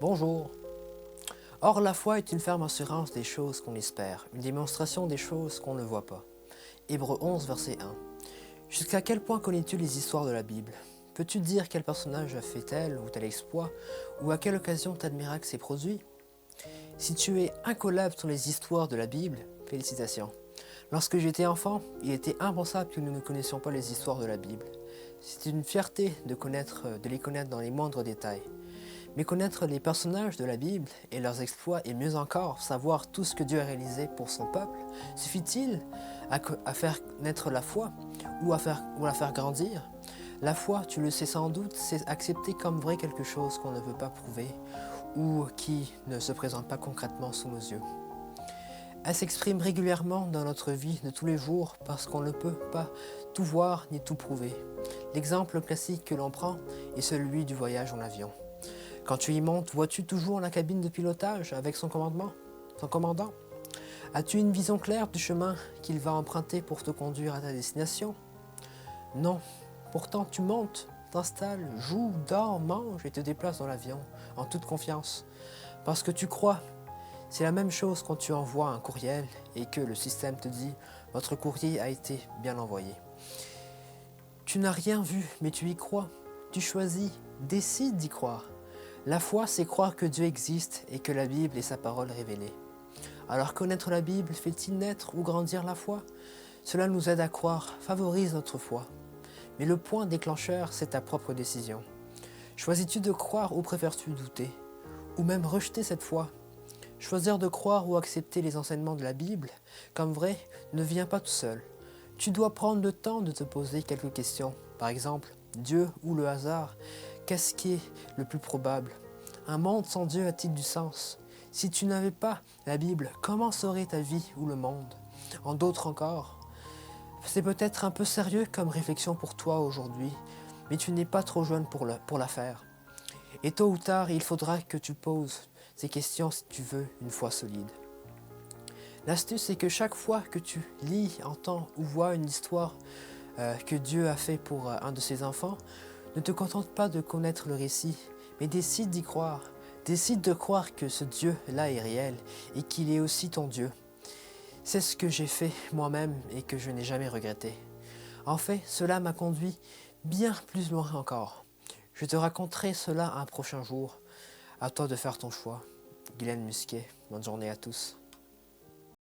Bonjour. Or, la foi est une ferme assurance des choses qu'on espère, une démonstration des choses qu'on ne voit pas. Hébreux 11, verset 1. Jusqu'à quel point connais-tu les histoires de la Bible? Peux-tu dire quel personnage a fait tel ou tel exploit, ou à quelle occasion tel miracle s'est produit? Si tu es incollable sur les histoires de la Bible, félicitations. Lorsque j'étais enfant, il était impensable que nous ne connaissions pas les histoires de la Bible. C'est une fierté de les connaître dans les moindres détails. Mais connaître les personnages de la Bible et leurs exploits et mieux encore, savoir tout ce que Dieu a réalisé pour son peuple, suffit-il à faire naître la foi ou à la faire grandir? La foi, tu le sais sans doute, c'est accepter comme vrai quelque chose qu'on ne peut pas prouver ou qui ne se présente pas concrètement sous nos yeux. Elle s'exprime régulièrement dans notre vie de tous les jours parce qu'on ne peut pas tout voir ni tout prouver. L'exemple classique que l'on prend est celui du voyage en avion. Quand tu y montes, vois-tu toujours la cabine de pilotage avec son commandant? As-tu une vision claire du chemin qu'il va emprunter pour te conduire à ta destination? Non. Pourtant, tu montes, t'installes, joues, dors, manges et te déplaces dans l'avion, en toute confiance. Parce que tu crois. C'est la même chose quand tu envoies un courriel et que le système te dit « Votre courrier a été bien envoyé ». Tu n'as rien vu, mais tu y crois. Tu choisis, décides d'y croire. La foi, c'est croire que Dieu existe et que la Bible est sa parole révélée. Alors connaître la Bible fait-il naître ou grandir la foi? Cela nous aide à croire, favorise notre foi. Mais le point déclencheur, c'est ta propre décision. Choisis-tu de croire ou préfères-tu douter? Ou même rejeter cette foi? Choisir de croire ou accepter les enseignements de la Bible comme vrai ne vient pas tout seul. Tu dois prendre le temps de te poser quelques questions. Par exemple, Dieu ou le hasard? Qu'est-ce qui est le plus probable? Un monde sans Dieu a-t-il du sens? Si tu n'avais pas la Bible, comment serait ta vie ou le monde? En d'autres encore, c'est peut-être un peu sérieux comme réflexion pour toi aujourd'hui, mais tu n'es pas trop jeune pour la faire. Et tôt ou tard, il faudra que tu poses ces questions si tu veux une foi solide. L'astuce, c'est que chaque fois que tu lis, entends ou vois une histoire que Dieu a fait pour un de ses enfants, ne te contente pas de connaître le récit, mais décide d'y croire. Décide de croire que ce Dieu-là est réel et qu'il est aussi ton Dieu. C'est ce que j'ai fait moi-même et que je n'ai jamais regretté. En fait, cela m'a conduit bien plus loin encore. Je te raconterai cela un prochain jour. À toi de faire ton choix. Guylaine Musquet, bonne journée à tous.